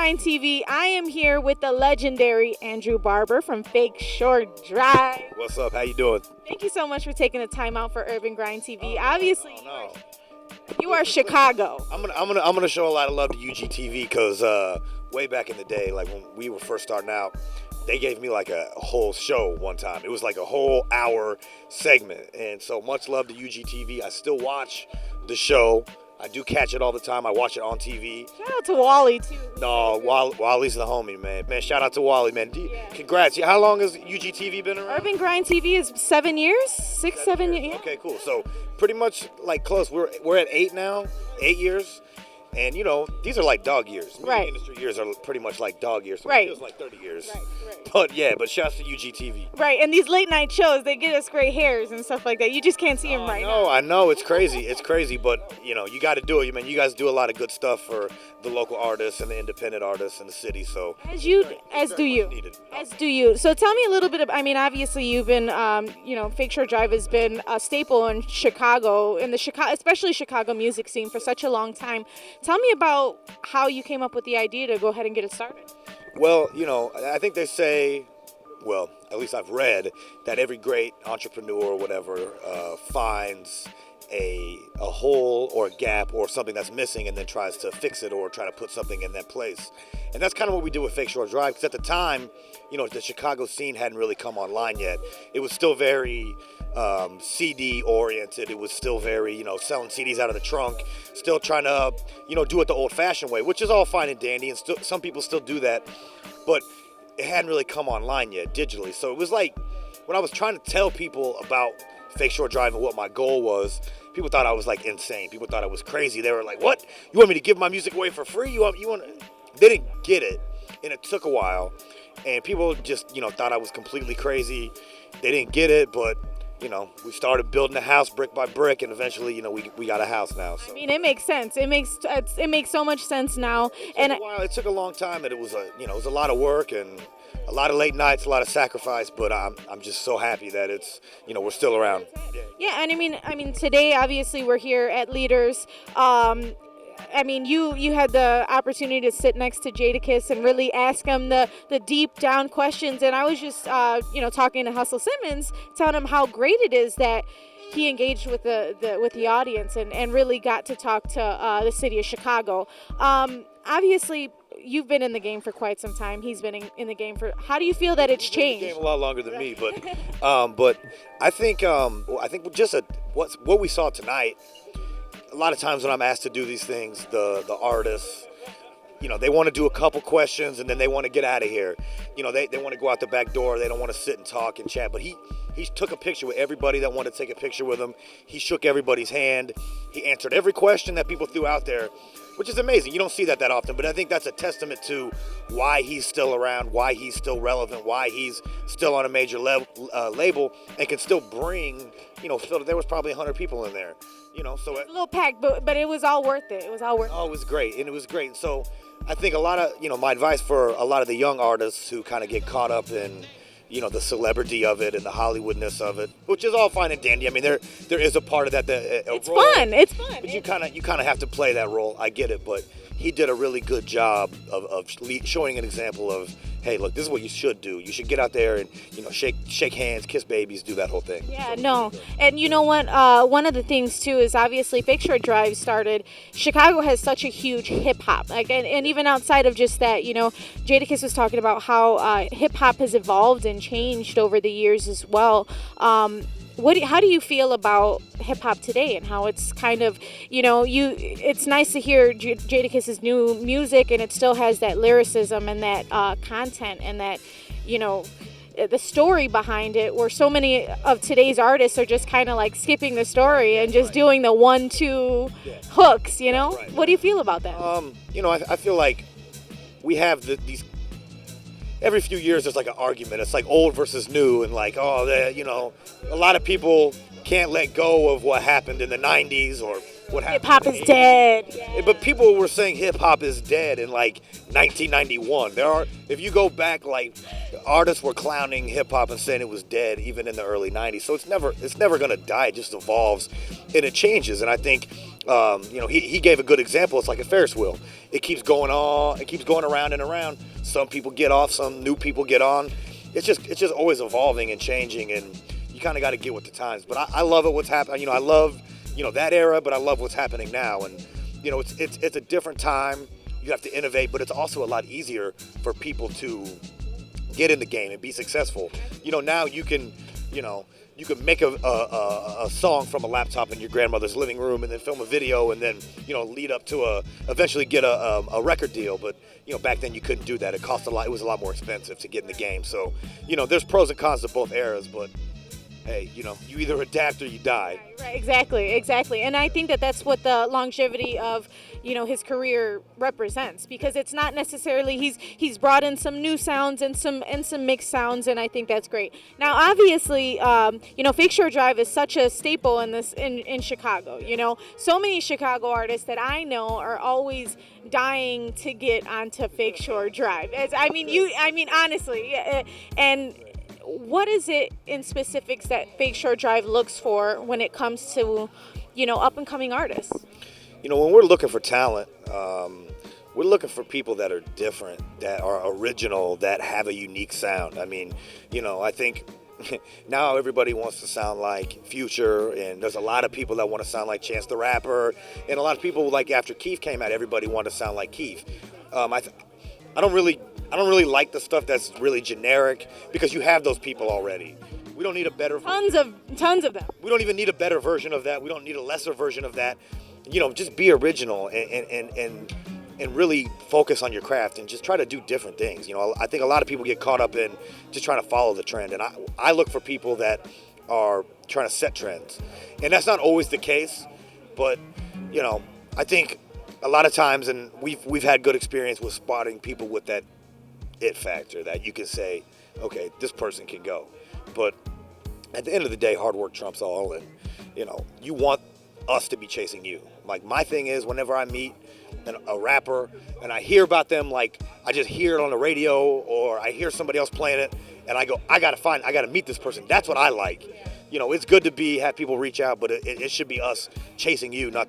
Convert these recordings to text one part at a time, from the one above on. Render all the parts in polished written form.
UrbanGrindTV. I am here with the legendary Andrew Barber from FakeShoreDrive. What's up? How you doing? Thank you so much for taking the time out for UrbanGrindTV. Obviously, No. you are Chicago. I'm gonna show a lot of love to UGTV because way back in the day, like when we were first starting out, they gave me like a whole show one time. It was like a whole hour segment, and so much love to UGTV. I still watch the show. I do catch it all the time. I watch it on TV. Shout out to Wally too. No, Wally's the homie, man. Man, shout out to Wally, man. Congrats. How long has UGTV been around? UrbanGrindTV is 7 years, 7 years. Okay, cool. So pretty much like close. We're at 8 now, 8 years. And, you know, these are like dog years. Right. Industry years are pretty much like dog years. So right. It feels like 30 years. Right. But shouts to UGTV. Right, and these late night shows, they get us gray hairs and stuff like that. You just can't see them right now. I know. It's crazy. It's crazy. But, you know, you got to do it. I mean, you guys do a lot of good stuff for the local artists and the independent artists in the city. So As do you. So tell me a little bit about, I mean, obviously you've been, FakeShoreDrive has been a staple in Chicago, especially Chicago music scene for such a long time. Tell me about how you came up with the idea to go ahead and get it started. Well, you know, I think they say, well, at least I've read, that every great entrepreneur or whatever finds a hole or a gap or something that's missing and then tries to fix it or try to put something in that place. And that's kind of what we do with FakeShoreDrive, because at the time, you know, the Chicago scene hadn't really come online yet. It was still very CD oriented. It was still very, you know, selling CDs out of the trunk, still trying to, you know, do it the old fashioned way, which is all fine and dandy. And still, some people still do that, but it hadn't really come online yet digitally. So it was like when I was trying to tell people about FakeShoreDrive and what my goal was, people thought I was like insane. People thought I was crazy. They were like, "What? You want me to give my music away for free? You want?" They didn't get it, and it took a while. And people just, you know, thought I was completely crazy. They didn't get it, but you know, we started building a house brick by brick, and eventually, you know, we got a house now. So. I mean, it makes sense. It makes so much sense now. It took a long time, and it was a lot of work and a lot of late nights, a lot of sacrifice. But I'm just so happy that it's, you know, we're still around. Yeah, and I mean, today obviously we're here at Leaders. I mean, you had the opportunity to sit next to Jadakiss and really ask him the deep down questions. And I was just, talking to Hustle Simmons, telling him how great it is that he engaged with the audience and really got to talk to the city of Chicago. Obviously, you've been in the game for quite some time. He's been in the game for. How do you feel that it's changed? He's been in the game a lot longer than me, but I think just what we saw tonight. A lot of times when I'm asked to do these things, the artists, you know, they want to do a couple questions and then they want to get out of here. You know, they want to go out the back door. They don't want to sit and talk and chat. But he took a picture with everybody that wanted to take a picture with him. He shook everybody's hand. He answered every question that people threw out there, which is amazing. You don't see that often. But I think that's a testament to why he's still around, why he's still relevant, why he's still on a major label and can still bring, you know, there was probably 100 people in there. You know, so a little packed, but it was all worth it. It was all worth it. Oh, it was great, and it was great. And so I think a lot of, you know, my advice for a lot of the young artists who kind of get caught up in, you know, the celebrity of it and the Hollywoodness of it, which is all fine and dandy. I mean, there is a part of that it's fun. It's fun. But you kind of have to play that role. I get it, but he did a really good job of showing an example of, hey, look, this is what you should do. You should get out there and, you know, shake hands, kiss babies, do that whole thing. Yeah, no. And you know what? One of the things, too, is obviously FakeShoreDrive started. Chicago has such a huge hip-hop. Like, and even outside of just that, you know, Jadakiss was talking about how hip-hop has evolved and changed over the years as well. How do you feel about hip hop today and how it's kind of, you know, it's nice to hear Jadakiss's new music and it still has that lyricism and that content and that, you know, the story behind it, where so many of today's artists are just kind of like skipping the story and just doing the 1-2 hooks, you know? Right. What do you feel about that? You know, I feel like we have these. Every few years there's like an argument. It's like old versus new, and like, you know, a lot of people can't let go of what happened in the 90s or what happened. Hip-hop is dead. Yeah. But people were saying hip-hop is dead in like 1991. If you go back, like, artists were clowning hip-hop and saying it was dead even in the early 90s. So it's never going to die. It just evolves and it changes. And I think He gave a good example. It's like a Ferris wheel. It keeps going on. It keeps going around and around. Some people get off. Some new people get on. It's just always evolving and changing, and you kind of got to get with the times. But I love it. What's happening? I love that era, but I love what's happening now. And it's a different time. You have to innovate, but it's also a lot easier for people to get in the game and be successful. Now you can make a song from a laptop in your grandmother's living room, and then film a video, and then lead up to eventually get a record deal. But back then you couldn't do that. It cost a lot. It was a lot more expensive to get in the game. So there's pros and cons to both eras, but hey, you either adapt or you die. Right, exactly. And I think that's what the longevity of, his career represents, because it's not necessarily he's brought in some new sounds and some mixed sounds, and I think that's great. Now, obviously, FakeShoreDrive is such a staple in Chicago. So many Chicago artists that I know are always dying to get onto FakeShoreDrive. Honestly, and what is it in specifics that FakeShoreDrive looks for when it comes to, up and coming artists? When we're looking for talent, we're looking for people that are different, that are original, that have a unique sound. I think now everybody wants to sound like Future, and there's a lot of people that want to sound like Chance the Rapper, and a lot of people, like after Keith came out, everybody wanted to sound like Keith. I don't really like the stuff that's really generic, because you have those people already. We don't need a better tons of them. We don't even need a better version of that. We don't need a lesser version of that. Just be original and really focus on your craft and just try to do different things. I think a lot of people get caught up in just trying to follow the trend, and I look for people that are trying to set trends, and that's not always the case. But I think a lot of times, and we've had good experience with spotting people with that it factor that you can say, okay, this person can go. But at the end of the day, hard work trumps all, and you want us to be chasing you. Like, my thing is, whenever I meet a rapper and I hear about them, like I just hear it on the radio or I hear somebody else playing it, and I go, I gotta meet this person. That's what I like. It's good to have people reach out, but it should be us chasing you, not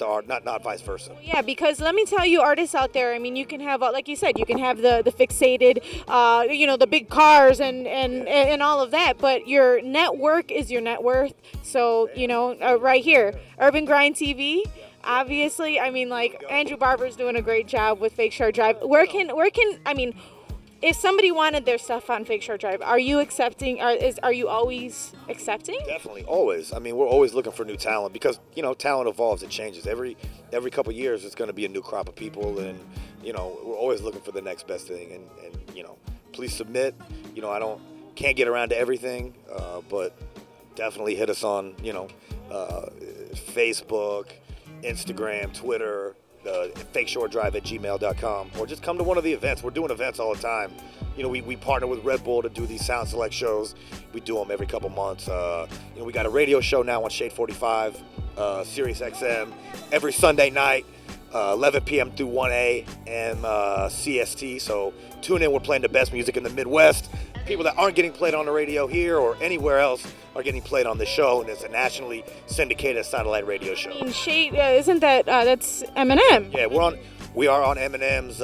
vice versa. Yeah, because let me tell you, artists out there, you can have, like you said, you can have the fixated, the big cars and all of that, but your network is your net worth. So, right here, UrbanGrindTV. Obviously, Andrew Barber's doing a great job with FakeShoreDrive. Where can if somebody wanted their stuff on FakeShoreDrive, are you accepting? Are you always accepting? Definitely, always. We're always looking for new talent, because talent evolves, it changes. Every couple of years, it's going to be a new crop of people, and we're always looking for the next best thing. And please submit. Can't get around to everything, but definitely hit us on Facebook, Instagram, Twitter, FakeShoreDrive@gmail.com, or just come to one of the events. We're doing events all the time. We partner with Red Bull to do these Sound Select shows. We do them every couple months. We got a radio show now on Shade 45, Sirius XM, every Sunday night, 11 p.m. through 1 a.m. CST. So tune in. We're playing the best music in the Midwest. People that aren't getting played on the radio here or anywhere else are getting played on the show, and it's a nationally syndicated satellite radio show. Shade, isn't that's Eminem? Yeah, we are on Eminem's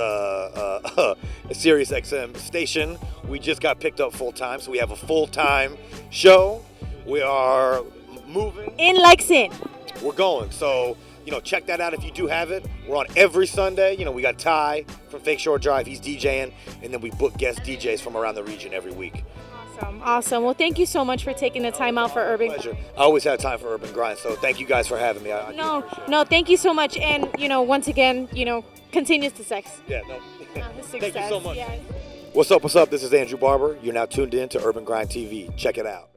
Sirius XM station. We just got picked up full time, so we have a full-time show. We are moving. In Lexington. We're going. So, check that out if you do have it. We're on every Sunday. We got Ty from FakeShoreDrive. He's DJing, and then we book guest DJs from around the region every week. Awesome. Well, thank you so much for taking the time out for Urban. Pleasure. I always have time for Urban Grind, so thank you guys for having me. No, thank you so much. And, once again, continues to success. Yeah, Thank you so much. Yeah. What's up? This is Andrew Barber. You're now tuned in to Urban Grind TV. Check it out.